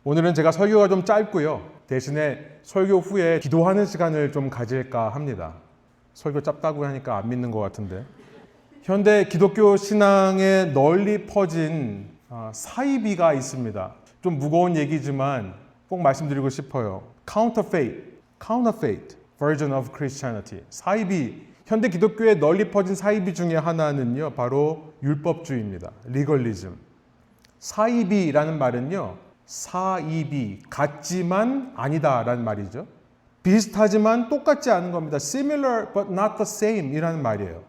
오늘은 제가 설교가 좀 짧고요. 대신에 설교 후에 기도하는 시간을 좀 가질까 합니다. 설교 짧다고 하니까 안 믿는 것 같은데. 현대 기독교 신앙에 널리 퍼진 사이비가 있습니다. 좀 무거운 얘기지만 꼭 말씀드리고 싶어요. Counterfeit version of Christianity. 사이비, 현대 기독교에 널리 퍼진 사이비 중에 하나는요, 바로 율법주의입니다. 리걸리즘. 사이비라는 말은요, 사이비, 같지만 아니다라는 말이죠. 비슷하지만 똑같지 않은 겁니다. Similar but not the same 이라는 말이에요.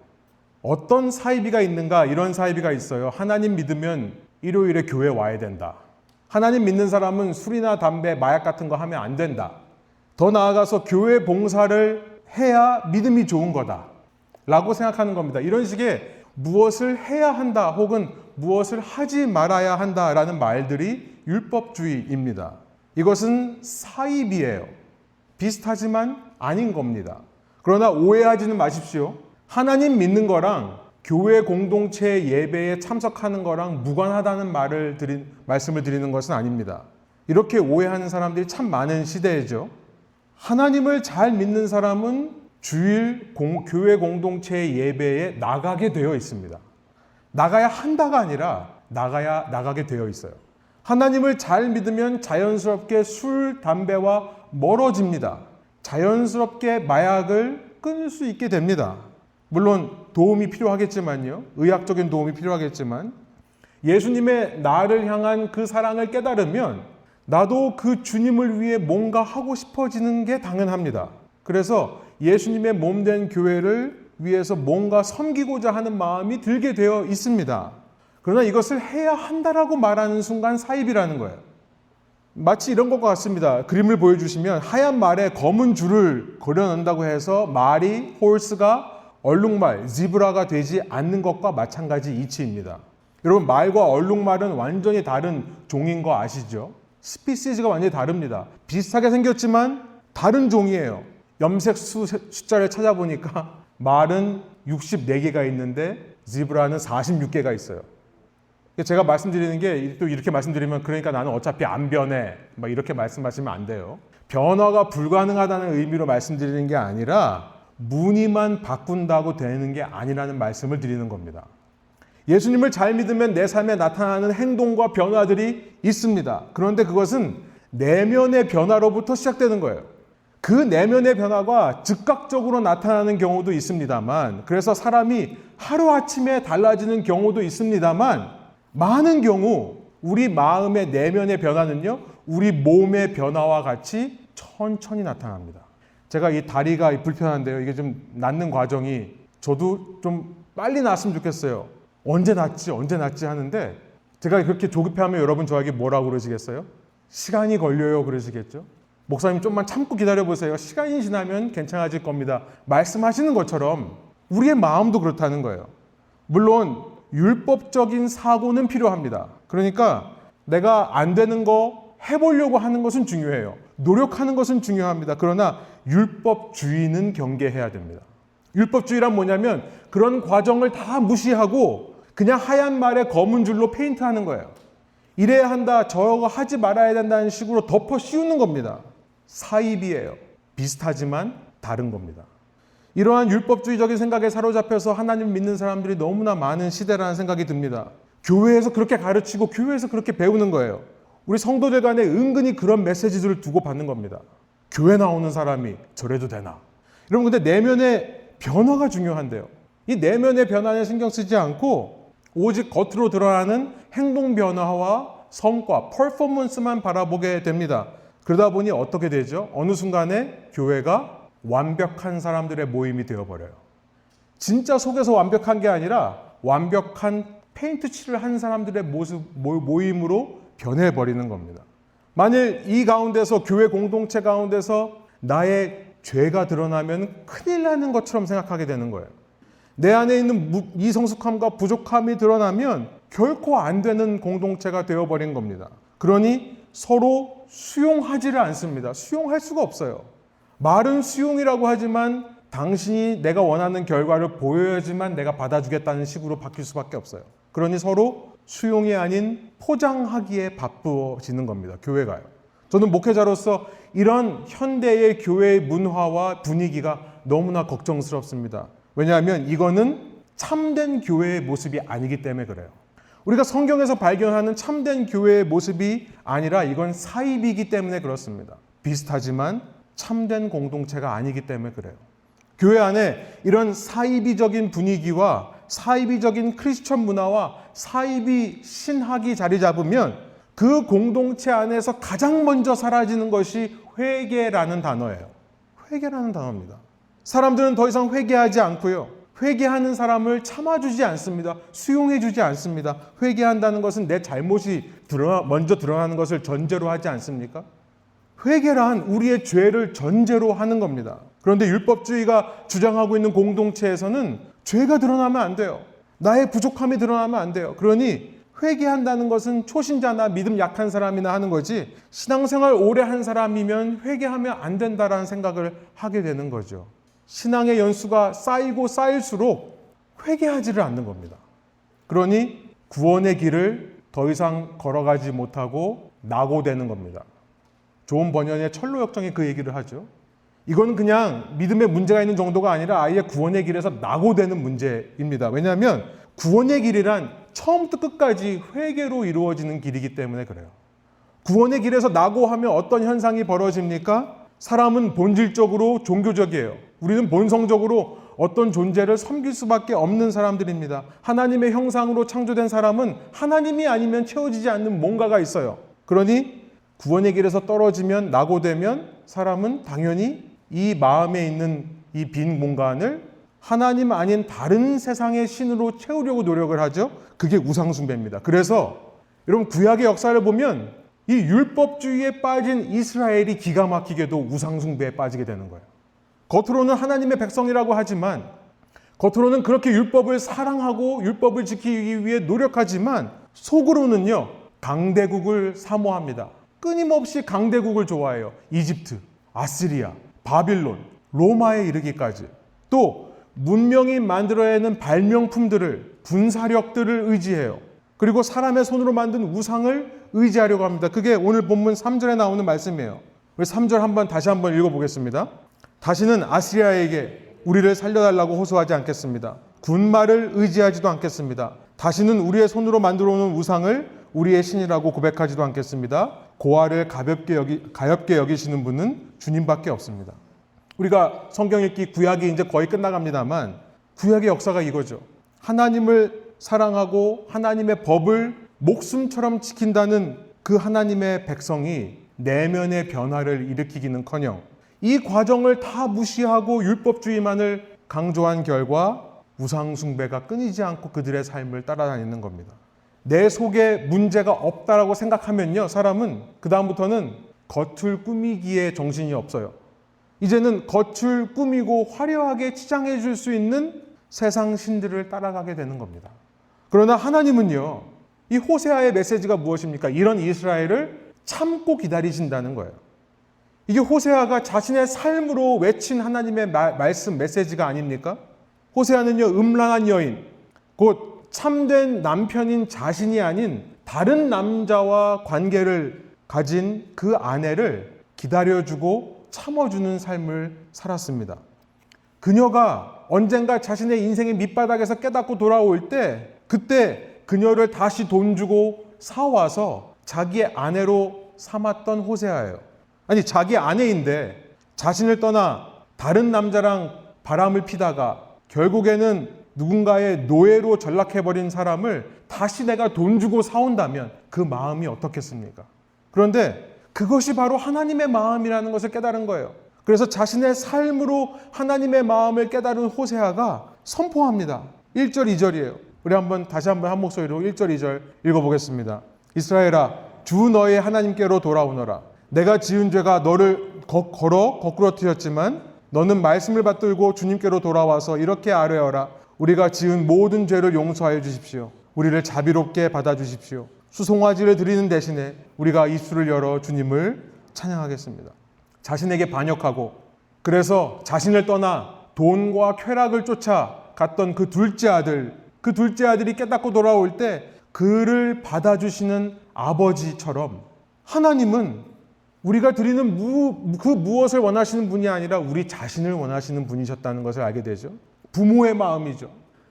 어떤 사이비가 있는가? 이런 사이비가 있어요. 하나님 믿으면 일요일에 교회 와야 된다. 하나님 믿는 사람은 술이나 담배, 마약 같은 거 하면 안 된다. 더 나아가서 교회 봉사를 해야 믿음이 좋은 거다 라고 생각하는 겁니다. 이런 식의 무엇을 해야 한다 혹은 무엇을 하지 말아야 한다라는 말들이 율법주의입니다. 이것은 사이비예요. 비슷하지만 아닌 겁니다. 그러나 오해하지는 마십시오. 하나님 믿는 거랑 교회 공동체 예배에 참석하는 거랑 무관하다는 말씀을 드리는 것은 아닙니다. 이렇게 오해하는 사람들이 참 많은 시대이죠. 하나님을 잘 믿는 사람은 주일 교회 공동체 예배에 나가게 되어 있습니다. 나가야 한다가 아니라 나가게 되어 있어요. 하나님을 잘 믿으면 자연스럽게 술, 담배와 멀어집니다. 자연스럽게 마약을 끊을 수 있게 됩니다. 물론 도움이 필요하겠지만요. 의학적인 도움이 필요하겠지만 예수님의 나를 향한 그 사랑을 깨달으면 나도 그 주님을 위해 뭔가 하고 싶어지는 게 당연합니다. 그래서 예수님의 몸된 교회를 위해서 뭔가 섬기고자 하는 마음이 들게 되어 있습니다. 그러나 이것을 해야 한다라고 말하는 순간 사입이라는 거예요. 마치 이런 것과 같습니다. 그림을 보여주시면 하얀 말에 검은 줄을 그려놓는다고 해서 말이 horse가 얼룩말, 지브라가 되지 않는 것과 마찬가지 이치입니다. 여러분, 말과 얼룩말은 완전히 다른 종인 거 아시죠? 스피시즈가 완전히 다릅니다. 비슷하게 생겼지만 다른 종이에요. 염색 숫자를 찾아보니까 말은 64개가 있는데 지브라는 46개가 있어요. 제가 말씀드리는 게 또 이렇게 말씀드리면 그러니까 나는 어차피 안 변해 막 이렇게 말씀하시면 안 돼요. 변화가 불가능하다는 의미로 말씀드리는 게 아니라 무늬만 바꾼다고 되는 게 아니라는 말씀을 드리는 겁니다. 예수님을 잘 믿으면 내 삶에 나타나는 행동과 변화들이 있습니다. 그런데 그것은 내면의 변화로부터 시작되는 거예요. 그 내면의 변화가 즉각적으로 나타나는 경우도 있습니다만, 그래서 사람이 하루아침에 달라지는 경우도 있습니다만, 많은 경우 우리 마음의 내면의 변화는요, 우리 몸의 변화와 같이 천천히 나타납니다. 제가 이 다리가 불편한데요. 이게 좀 낫는 과정이 저도 좀 빨리 낫으면 좋겠어요. 언제 낫지 하는데 제가 그렇게 조급해하면 여러분 저에게 뭐라고 그러시겠어요? 시간이 걸려요 그러시겠죠? 목사님 좀만 참고 기다려보세요. 시간이 지나면 괜찮아질 겁니다. 말씀하시는 것처럼 우리의 마음도 그렇다는 거예요. 물론 율법적인 사고는 필요합니다. 그러니까 내가 안 되는 거 해보려고 하는 것은 중요해요. 노력하는 것은 중요합니다. 그러나 율법주의는 경계해야 됩니다. 율법주의란 뭐냐면 그런 과정을 다 무시하고 그냥 하얀 말에 검은 줄로 페인트하는 거예요. 이래야 한다, 저거 하지 말아야 된다는 식으로 덮어 씌우는 겁니다. 사입이에요. 비슷하지만 다른 겁니다. 이러한 율법주의적인 생각에 사로잡혀서 하나님 믿는 사람들이 너무나 많은 시대라는 생각이 듭니다. 교회에서 그렇게 가르치고 교회에서 그렇게 배우는 거예요. 우리 성도들 간에 은근히 그런 메시지들을 두고 받는 겁니다. 교회 나오는 사람이 저래도 되나? 여러분, 근데 내면의 변화가 중요한데요. 이 내면의 변화에 신경 쓰지 않고 오직 겉으로 드러나는 행동 변화와 성과, 퍼포먼스만 바라보게 됩니다. 그러다 보니 어떻게 되죠? 어느 순간에 교회가 완벽한 사람들의 모임이 되어버려요. 진짜 속에서 완벽한 게 아니라 완벽한 페인트 칠을 한 사람들의 모임으로 변해버리는 겁니다. 만일 이 가운데서 교회 공동체 가운데서 나의 죄가 드러나면 큰일 나는 것처럼 생각하게 되는 거예요. 내 안에 있는 미성숙함과 부족함이 드러나면 결코 안 되는 공동체가 되어버린 겁니다. 그러니 서로 수용하지를 않습니다. 수용할 수가 없어요. 말은 수용이라고 하지만 당신이 내가 원하는 결과를 보여야지만 내가 받아주겠다는 식으로 바뀔 수밖에 없어요. 그러니 서로 수용이 아닌 포장하기에 바쁘어지는 겁니다. 교회가요. 저는 목회자로서 이런 현대의 교회의 문화와 분위기가 너무나 걱정스럽습니다. 왜냐하면 이거는 참된 교회의 모습이 아니기 때문에 그래요. 우리가 성경에서 발견하는 참된 교회의 모습이 아니라 이건 사입이기 때문에 그렇습니다. 비슷하지만 참된 공동체가 아니기 때문에 그래요. 교회 안에 이런 사이비적인 분위기와 사이비적인 크리스천 문화와 사이비 신학이 자리 잡으면 그 공동체 안에서 가장 먼저 사라지는 것이 회개라는 단어예요. 회개라는 단어입니다. 사람들은 더 이상 회개하지 않고요. 회개하는 사람을 참아주지 않습니다. 수용해주지 않습니다. 회개한다는 것은 내 잘못이 먼저 드러나는 것을 전제로 하지 않습니까? 회개란 우리의 죄를 전제로 하는 겁니다. 그런데 율법주의가 주장하고 있는 공동체에서는 죄가 드러나면 안 돼요. 나의 부족함이 드러나면 안 돼요. 그러니 회개한다는 것은 초신자나 믿음 약한 사람이나 하는 거지 신앙생활 오래 한 사람이면 회개하면 안 된다라는 생각을 하게 되는 거죠. 신앙의 연수가 쌓이고 쌓일수록 회개하지를 않는 겁니다. 그러니 구원의 길을 더 이상 걸어가지 못하고 낙오되는 겁니다. 좋은 번연의 철로 역정이 그 얘기를 하죠. 이건 그냥 믿음에 문제가 있는 정도가 아니라 아예 구원의 길에서 낙오되는 문제입니다. 왜냐하면 구원의 길이란 처음부터 끝까지 회개로 이루어지는 길이기 때문에 그래요. 구원의 길에서 낙오하면 어떤 현상이 벌어집니까? 사람은 본질적으로 종교적이에요. 우리는 본성적으로 어떤 존재를 섬길 수밖에 없는 사람들입니다. 하나님의 형상으로 창조된 사람은 하나님이 아니면 채워지지 않는 뭔가가 있어요. 그러니 구원의 길에서 떨어지면 낙오되면 사람은 당연히 이 마음에 있는 이 빈 공간을 하나님 아닌 다른 세상의 신으로 채우려고 노력을 하죠. 그게 우상숭배입니다. 그래서 여러분 구약의 역사를 보면 이 율법주의에 빠진 이스라엘이 기가 막히게도 우상숭배에 빠지게 되는 거예요. 겉으로는 하나님의 백성이라고 하지만 겉으로는 그렇게 율법을 사랑하고 율법을 지키기 위해 노력하지만 속으로는요 강대국을 사모합니다. 끊임없이 강대국을 좋아해요. 이집트, 아시리아, 바빌론, 로마에 이르기까지. 또 문명이 만들어내는 발명품들을, 군사력들을 의지해요. 그리고 사람의 손으로 만든 우상을 의지하려고 합니다. 그게 오늘 본문 3절에 나오는 말씀이에요. 우리 3절 다시 한번 읽어보겠습니다. 다시는 아시리아에게 우리를 살려달라고 호소하지 않겠습니다. 군마를 의지하지도 않겠습니다. 다시는 우리의 손으로 만들어 놓은 우상을 우리의 신이라고 고백하지도 않겠습니다. 고아를 가볍게 여기시는 분은 주님밖에 없습니다. 우리가 성경 읽기 구약이 이제 거의 끝나갑니다만 구약의 역사가 이거죠. 하나님을 사랑하고 하나님의 법을 목숨처럼 지킨다는 그 하나님의 백성이 내면의 변화를 일으키기는커녕 이 과정을 다 무시하고 율법주의만을 강조한 결과 우상숭배가 끊이지 않고 그들의 삶을 따라다니는 겁니다. 내 속에 문제가 없다라고 생각하면요, 사람은 그 다음부터는 겉을 꾸미기에 정신이 없어요. 이제는 겉을 꾸미고 화려하게 치장해 줄 수 있는 세상 신들을 따라가게 되는 겁니다. 그러나 하나님은요, 이 호세아의 메시지가 무엇입니까? 이런 이스라엘을 참고 기다리신다는 거예요. 이게 호세아가 자신의 삶으로 외친 하나님의 말씀, 메시지가 아닙니까? 호세아는요, 음란한 여인, 곧 참된 남편인 자신이 아닌 다른 남자와 관계를 가진 그 아내를 기다려주고 참아주는 삶을 살았습니다. 그녀가 언젠가 자신의 인생의 밑바닥에서 깨닫고 돌아올 때 그때 그녀를 다시 돈 주고 사와서 자기의 아내로 삼았던 호세아예요. 아니, 자기 아내인데 자신을 떠나 다른 남자랑 바람을 피다가 결국에는 누군가의 노예로 전락해버린 사람을 다시 내가 돈 주고 사온다면 그 마음이 어떻겠습니까? 그런데 그것이 바로 하나님의 마음이라는 것을 깨달은 거예요. 그래서 자신의 삶으로 하나님의 마음을 깨달은 호세아가 선포합니다. 1절, 2절이에요. 우리 다시 한번 한 목소리로 1절, 2절 읽어보겠습니다. 이스라엘아, 주 너의 하나님께로 돌아오너라. 내가 지은 죄가 너를 거꾸로 튀었지만 너는 말씀을 받들고 주님께로 돌아와서 이렇게 아뢰어라. 우리가 지은 모든 죄를 용서하여 주십시오. 우리를 자비롭게 받아주십시오. 수송아지를 드리는 대신에 우리가 입술을 열어 주님을 찬양하겠습니다. 자신에게 반역하고 그래서 자신을 떠나 돈과 쾌락을 쫓아 갔던 그 둘째 아들이 깨닫고 돌아올 때 그를 받아주시는 아버지처럼 하나님은 우리가 드리는 그 무엇을 원하시는 분이 아니라 우리 자신을 원하시는 분이셨다는 것을 알게 되죠. 부모의 마음이죠.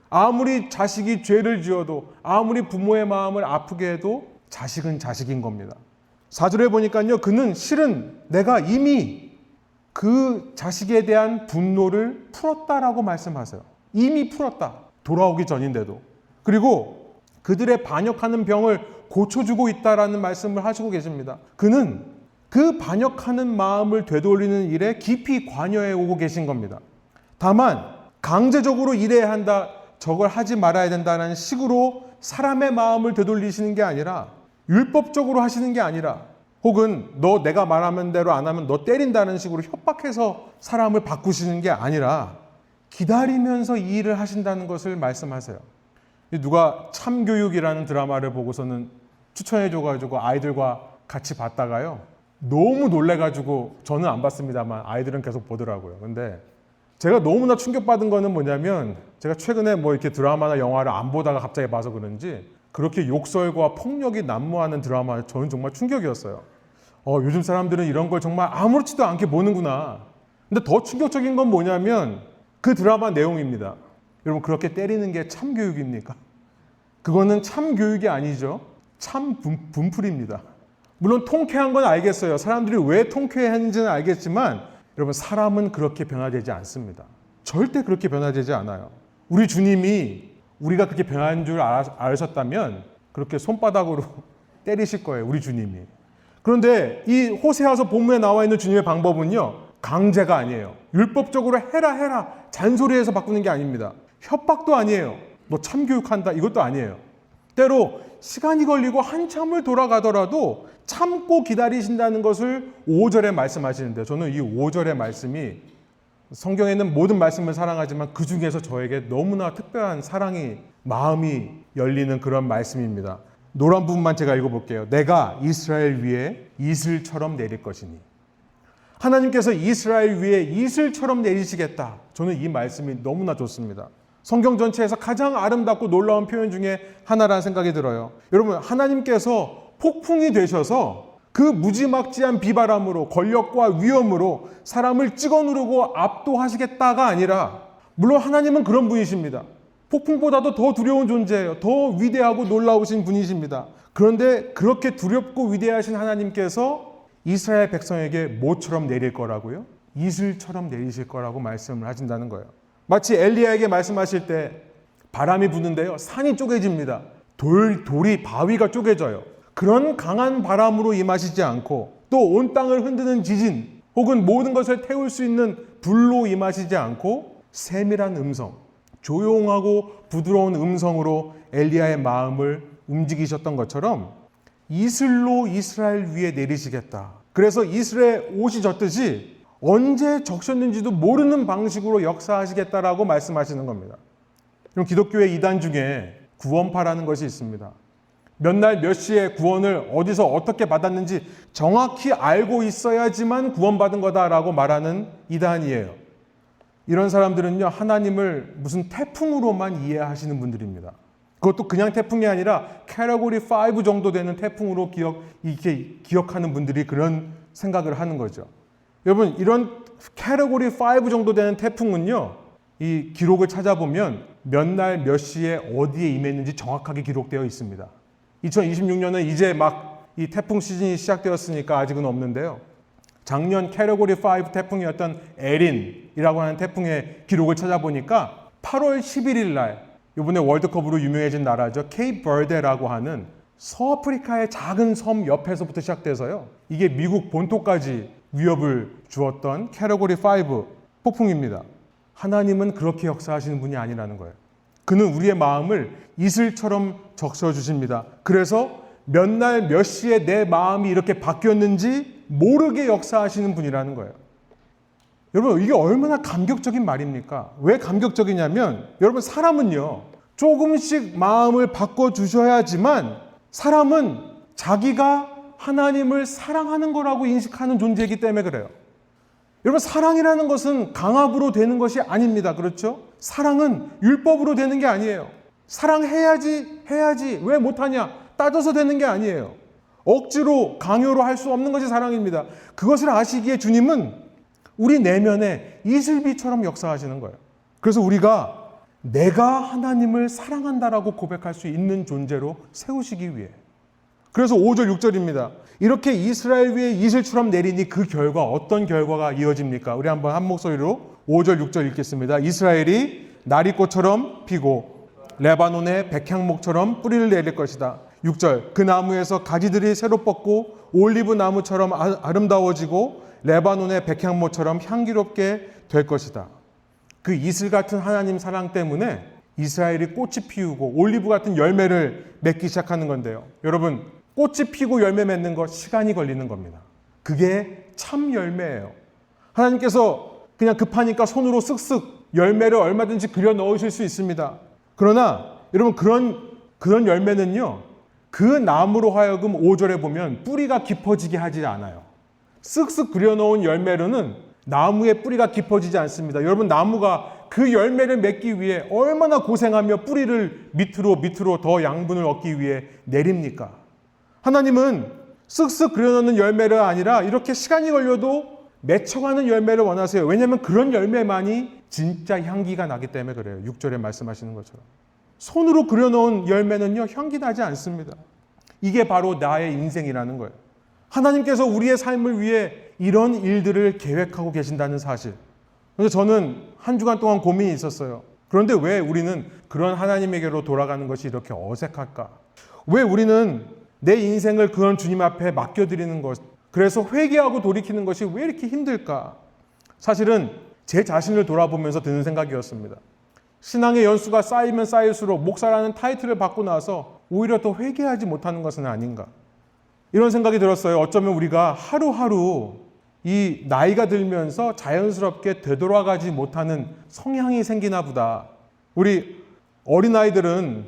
아무리 자식이 죄를 지어도, 아무리 부모의 마음을 아프게 해도 자식은 자식인 겁니다. 4절에 보니까요, 그는 실은 내가 이미 그 자식에 대한 분노를 풀었다라고 말씀하세요. 이미 풀었다. 돌아오기 전인데도. 그리고 그들의 반역하는 병을 고쳐주고 있다라는 말씀을 하시고 계십니다. 그는 그 반역하는 마음을 되돌리는 일에 깊이 관여해 오고 계신 겁니다. 다만 강제적으로 이래야 한다, 저걸 하지 말아야 된다는 식으로 사람의 마음을 되돌리시는 게 아니라, 율법적으로 하시는 게 아니라, 혹은 너 내가 말하는 대로 안 하면 너 때린다는 식으로 협박해서 사람을 바꾸시는 게 아니라 기다리면서 이 일을 하신다는 것을 말씀하세요. 누가 참교육이라는 드라마를 보고서는 추천해줘가지고 아이들과 같이 봤다가요, 너무 놀래가지고, 저는 안 봤습니다만 아이들은 계속 보더라고요. 근데 제가 너무나 충격받은 거는 뭐냐면, 제가 최근에 뭐 이렇게 드라마나 영화를 안 보다가 갑자기 봐서 그런지 그렇게 욕설과 폭력이 난무하는 드라마, 저는 정말 충격이었어요. 요즘 사람들은 이런 걸 정말 아무렇지도 않게 보는구나. 근데 더 충격적인 건 뭐냐면 그 드라마 내용입니다. 여러분, 그렇게 때리는 게 참교육입니까? 그거는 참교육이 아니죠. 참 분풀입니다. 물론 통쾌한 건 알겠어요. 사람들이 왜 통쾌했는지는 알겠지만, 여러분, 사람은 그렇게 변화되지 않습니다. 절대 그렇게 변화되지 않아요. 우리 주님이 우리가 그렇게 변한 줄 아셨다면 그렇게 손바닥으로 때리실 거예요. 우리 주님이. 그런데 이 호세아서 본문에 나와 있는 주님의 방법은요, 강제가 아니에요. 율법적으로 해라 잔소리해서 바꾸는 게 아닙니다. 협박도 아니에요. 너 참교육한다, 이것도 아니에요. 때로 시간이 걸리고 한참을 돌아가더라도 참고 기다리신다는 것을 5절에 말씀하시는데, 저는 이 5절의 말씀이, 성경에는 모든 말씀을 사랑하지만 그 중에서 저에게 너무나 특별한 사랑이, 마음이 열리는 그런 말씀입니다. 노란 부분만 제가 읽어볼게요. 내가 이스라엘 위에 이슬처럼 내릴 것이니. 하나님께서 이스라엘 위에 이슬처럼 내리시겠다. 저는 이 말씀이 너무나 좋습니다. 성경 전체에서 가장 아름답고 놀라운 표현 중에 하나라는 생각이 들어요. 여러분, 하나님께서 폭풍이 되셔서 그 무지막지한 비바람으로, 권력과 위험으로 사람을 찍어 누르고 압도하시겠다가 아니라, 물론 하나님은 그런 분이십니다. 폭풍보다도 더 두려운 존재예요. 더 위대하고 놀라우신 분이십니다. 그런데 그렇게 두렵고 위대하신 하나님께서 이스라엘 백성에게 뭐처럼 내릴 거라고요? 이슬처럼 내리실 거라고 말씀을 하신다는 거예요. 마치 엘리야에게 말씀하실 때 바람이 부는데요, 산이 쪼개집니다. 돌이, 바위가 쪼개져요. 그런 강한 바람으로 임하시지 않고, 또 온 땅을 흔드는 지진 혹은 모든 것을 태울 수 있는 불로 임하시지 않고, 세밀한 음성, 조용하고 부드러운 음성으로 엘리야의 마음을 움직이셨던 것처럼 이슬로 이스라엘 위에 내리시겠다. 그래서 이슬에 옷이 젖듯이 언제 적셨는지도 모르는 방식으로 역사하시겠다라고 말씀하시는 겁니다. 그럼 기독교의 이단 중에 구원파라는 것이 있습니다. 몇 날 몇 시에 구원을 어디서 어떻게 받았는지 정확히 알고 있어야지만 구원받은 거다라고 말하는 이단이에요. 이런 사람들은요, 하나님을 무슨 태풍으로만 이해하시는 분들입니다. 그것도 그냥 태풍이 아니라 캐러고리 5 정도 되는 태풍으로 기억하는 분들이 그런 생각을 하는 거죠. 여러분, 이런 캐러고리 5 정도 되는 태풍은요, 이 기록을 찾아보면 몇 날 몇 시에 어디에 임했는지 정확하게 기록되어 있습니다. 2026년은 이제 막 이 태풍 시즌이 시작되었으니까 아직은 없는데요. 작년 캐러고리 5 태풍이었던 에린이라고 하는 태풍의 기록을 찾아보니까 8월 11일 날, 이번에 월드컵으로 유명해진 나라죠. 케이프 버데라고 하는 서아프리카의 작은 섬 옆에서부터 시작돼서요, 이게 미국 본토까지 위협을 주었던 캐러고리 5 폭풍입니다. 하나님은 그렇게 역사하시는 분이 아니라는 거예요. 그는 우리의 마음을 이슬처럼 적셔주십니다. 그래서 몇 날 몇 시에 내 마음이 이렇게 바뀌었는지 모르게 역사하시는 분이라는 거예요. 여러분, 이게 얼마나 감격적인 말입니까? 왜 감격적이냐면, 여러분, 사람은요, 조금씩 마음을 바꿔주셔야지만 사람은 자기가 하나님을 사랑하는 거라고 인식하는 존재이기 때문에 그래요. 여러분, 사랑이라는 것은 강압으로 되는 것이 아닙니다. 그렇죠? 사랑은 율법으로 되는 게 아니에요. 해야지. 왜 못하냐? 따져서 되는 게 아니에요. 억지로, 강요로 할 수 없는 것이 사랑입니다. 그것을 아시기에 주님은 우리 내면에 이슬비처럼 역사하시는 거예요. 그래서 우리가 내가 하나님을 사랑한다라고 고백할 수 있는 존재로 세우시기 위해. 그래서 5절, 6절입니다. 이렇게 이스라엘 위에 이슬처럼 내리니 그 결과 어떤 결과가 이어집니까? 우리 한번 한 목소리로 5절, 6절 읽겠습니다. 이스라엘이 나리꽃처럼 피고 레바논의 백향목처럼 뿌리를 내릴 것이다. 6절, 그 나무에서 가지들이 새로 뻗고 올리브 나무처럼 아름다워지고 레바논의 백향목처럼 향기롭게 될 것이다. 그 이슬 같은 하나님 사랑 때문에 이스라엘이 꽃이 피우고 올리브 같은 열매를 맺기 시작하는 건데요. 여러분, 꽃이 피고 열매 맺는 것 시간이 걸리는 겁니다. 그게 참 열매예요. 하나님께서 그냥 급하니까 손으로 쓱쓱 열매를 얼마든지 그려 넣으실 수 있습니다. 그러나 여러분, 그런 열매는요, 그 나무로 하여금 5절에 보면 뿌리가 깊어지게 하지 않아요. 쓱쓱 그려 놓은 열매로는 나무의 뿌리가 깊어지지 않습니다. 여러분, 나무가 그 열매를 맺기 위해 얼마나 고생하며 뿌리를 밑으로 더 양분을 얻기 위해 내립니까? 하나님은 쓱쓱 그려놓는 열매가 아니라 이렇게 시간이 걸려도 맺혀가는 열매를 원하세요. 왜냐하면 그런 열매만이 진짜 향기가 나기 때문에 그래요. 6절에 말씀하시는 것처럼. 손으로 그려놓은 열매는요, 향기 나지 않습니다. 이게 바로 나의 인생이라는 거예요. 하나님께서 우리의 삶을 위해 이런 일들을 계획하고 계신다는 사실. 그래서 저는 한 주간 동안 고민이 있었어요. 그런데 왜 우리는 그런 하나님에게로 돌아가는 것이 이렇게 어색할까? 왜 우리는 내 인생을 그런 주님 앞에 맡겨드리는 것, 그래서 회개하고 돌이키는 것이 왜 이렇게 힘들까? 사실은 제 자신을 돌아보면서 드는 생각이었습니다. 신앙의 연수가 쌓이면 쌓일수록 목사라는 타이틀을 받고 나서 오히려 더 회개하지 못하는 것은 아닌가? 이런 생각이 들었어요. 어쩌면 우리가 하루하루 이 나이가 들면서 자연스럽게 되돌아가지 못하는 성향이 생기나 보다. 우리 어린아이들은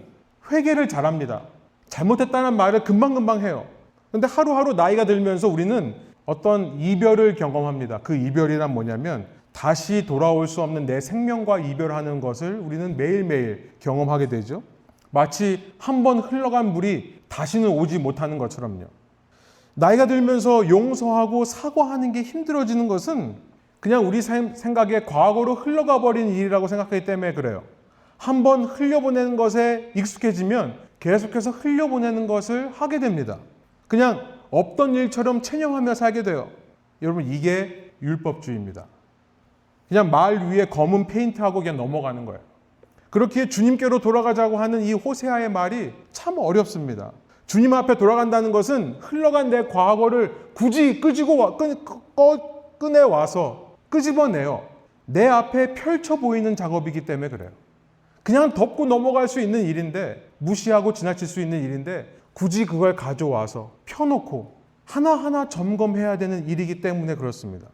회개를 잘합니다. 잘못했다는 말을 금방금방 해요. 그런데 하루하루 나이가 들면서 우리는 어떤 이별을 경험합니다. 그 이별이란 뭐냐면 다시 돌아올 수 없는 내 생명과 이별하는 것을 우리는 매일매일 경험하게 되죠. 마치 한 번 흘러간 물이 다시는 오지 못하는 것처럼요. 나이가 들면서 용서하고 사과하는 게 힘들어지는 것은 그냥 우리 생각에 과거로 흘러가 버린 일이라고 생각하기 때문에 그래요. 한 번 흘려보내는 것에 익숙해지면 계속해서 흘려보내는 것을 하게 됩니다. 그냥 없던 일처럼 체념하며 살게 돼요. 여러분, 이게 율법주의입니다. 그냥 말 위에 검은 페인트하고 그냥 넘어가는 거예요. 그렇게 주님께로 돌아가자고 하는 이 호세아의 말이 참 어렵습니다. 주님 앞에 돌아간다는 것은 흘러간 내 과거를 굳이 꺼내와서 끄집어내요. 내 앞에 펼쳐 보이는 작업이기 때문에 그래요. 그냥 덮고 넘어갈 수 있는 일인데, 무시하고 지나칠 수 있는 일인데 굳이 그걸 가져와서 펴놓고 하나하나 점검해야 되는 일이기 때문에 그렇습니다.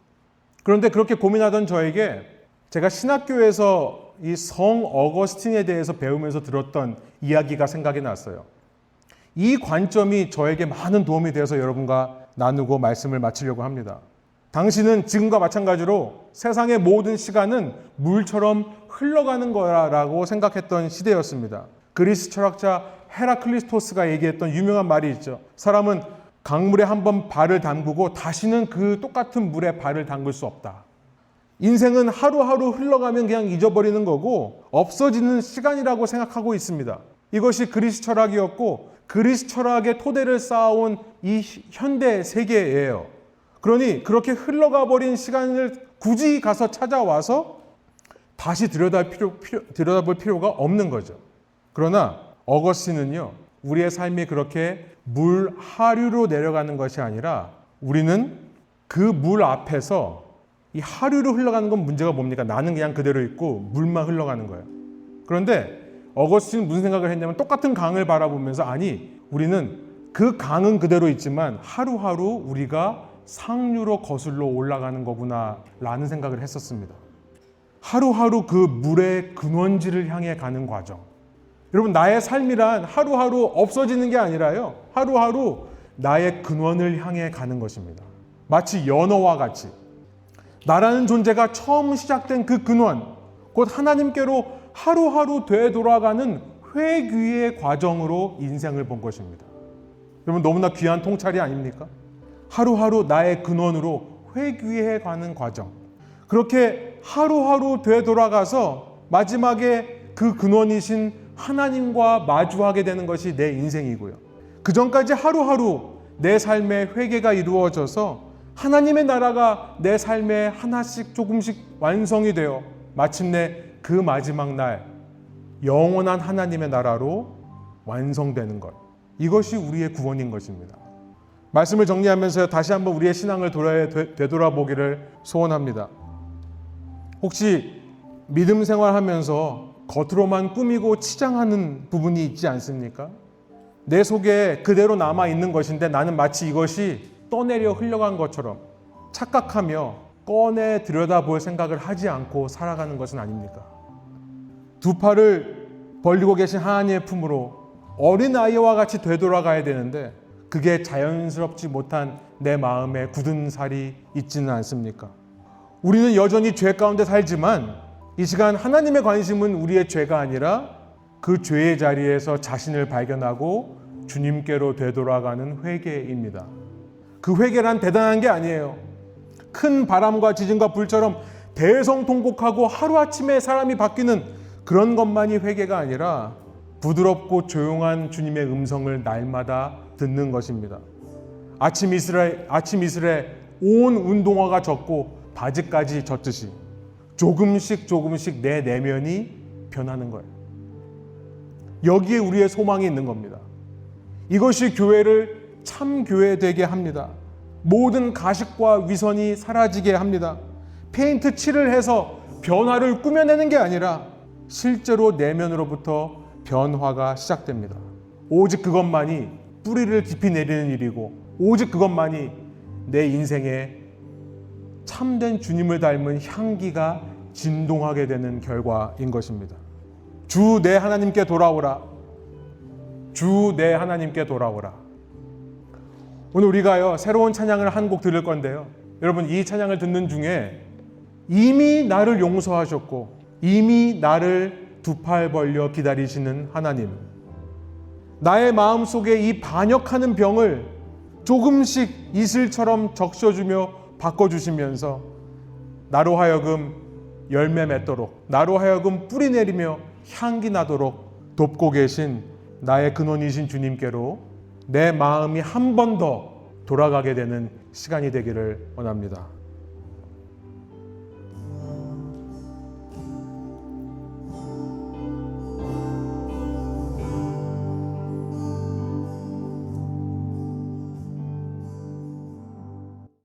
그런데 그렇게 고민하던 저에게 제가 신학교에서 이 성 어거스틴에 대해서 배우면서 들었던 이야기가 생각이 났어요. 이 관점이 저에게 많은 도움이 되어서 여러분과 나누고 말씀을 마치려고 합니다. 당신은 지금과 마찬가지로 세상의 모든 시간은 물처럼 흘러가는 거라고 생각했던 시대였습니다. 그리스 철학자 헤라클리스토스가 얘기했던 유명한 말이 있죠. 사람은 강물에 한번 발을 담그고 다시는 그 똑같은 물에 발을 담글 수 없다. 인생은 하루하루 흘러가면 그냥 잊어버리는 거고 없어지는 시간이라고 생각하고 있습니다. 이것이 그리스 철학이었고 그리스 철학의 토대를 쌓아온 이 현대 세계예요. 그러니 그렇게 흘러가 버린 시간을 굳이 가서 찾아와서 다시 들여다볼 필요가 없는 거죠. 그러나 어거스틴은요, 우리의 삶이 그렇게 물 하류로 내려가는 것이 아니라 우리는 그 물 앞에서 이 하류로 흘러가는 건 문제가 뭡니까? 나는 그냥 그대로 있고 물만 흘러가는 거예요. 그런데 어거스틴은 무슨 생각을 했냐면 똑같은 강을 바라보면서 아니, 우리는 그 강은 그대로 있지만 하루하루 우리가 상류로 거슬러 올라가는 거구나 라는 생각을 했었습니다. 하루하루 그 물의 근원지를 향해 가는 과정. 여러분, 나의 삶이란 하루하루 없어지는 게 아니라요, 하루하루 나의 근원을 향해 가는 것입니다. 마치 연어와 같이 나라는 존재가 처음 시작된 그 근원, 곧 하나님께로 하루하루 되돌아가는 회귀의 과정으로 인생을 본 것입니다. 여러분 너무나 귀한 통찰이 아닙니까? 하루하루 나의 근원으로 회귀해 가는 과정. 그렇게 하루하루 되돌아가서 마지막에 그 근원이신 하나님과 마주하게 되는 것이 내 인생이고요. 그 전까지 하루하루 내 삶의 회개가 이루어져서 하나님의 나라가 내 삶에 하나씩 조금씩 완성이 되어 마침내 그 마지막 날 영원한 하나님의 나라로 완성되는 것. 이것이 우리의 구원인 것입니다. 말씀을 정리하면서 다시 한번 우리의 신앙을 되돌아보기를 소원합니다. 혹시 믿음 생활하면서 겉으로만 꾸미고 치장하는 부분이 있지 않습니까? 내 속에 그대로 남아있는 것인데 나는 마치 이것이 떠내려 흘러간 것처럼 착각하며 꺼내 들여다볼 생각을 하지 않고 살아가는 것은 아닙니까? 두 팔을 벌리고 계신 하나님의 품으로 어린아이와 같이 되돌아가야 되는데 그게 자연스럽지 못한 내 마음에 굳은 살이 있지는 않습니까? 우리는 여전히 죄 가운데 살지만 이 시간 하나님의 관심은 우리의 죄가 아니라 그 죄의 자리에서 자신을 발견하고 주님께로 되돌아가는 회개입니다. 그 회개란 대단한 게 아니에요. 큰 바람과 지진과 불처럼 대성통곡하고 하루아침에 사람이 바뀌는 그런 것만이 회개가 아니라 부드럽고 조용한 주님의 음성을 날마다 듣는 것입니다. 아침 이슬에 온 운동화가 젖고 바지까지 젖듯이 조금씩 내 내면이 변하는 거예요. 여기에 우리의 소망이 있는 겁니다. 이것이 교회를 참 교회 되게 합니다. 모든 가식과 위선이 사라지게 합니다. 페인트 칠을 해서 변화를 꾸며내는 게 아니라 실제로 내면으로부터 변화가 시작됩니다. 오직 그것만이 뿌리를 깊이 내리는 일이고 오직 그것만이 내 인생에 참된 주님을 닮은 향기가 진동하게 되는 결과인 것입니다. 주 내 하나님께 돌아오라. 주 내 하나님께 돌아오라. 오늘 우리가요 새로운 찬양을 한 곡 들을 건데요. 여러분 이 찬양을 듣는 중에 이미 나를 용서하셨고 이미 나를 두 팔 벌려 기다리시는 하나님, 나의 마음속에 이 반역하는 병을 조금씩 이슬처럼 적셔주며 바꿔주시면서 나로 하여금 열매 맺도록, 나로 하여금 뿌리 내리며 향기 나도록 돕고 계신 나의 근원이신 주님께로 내 마음이 한 번 더 돌아가게 되는 시간이 되기를 원합니다.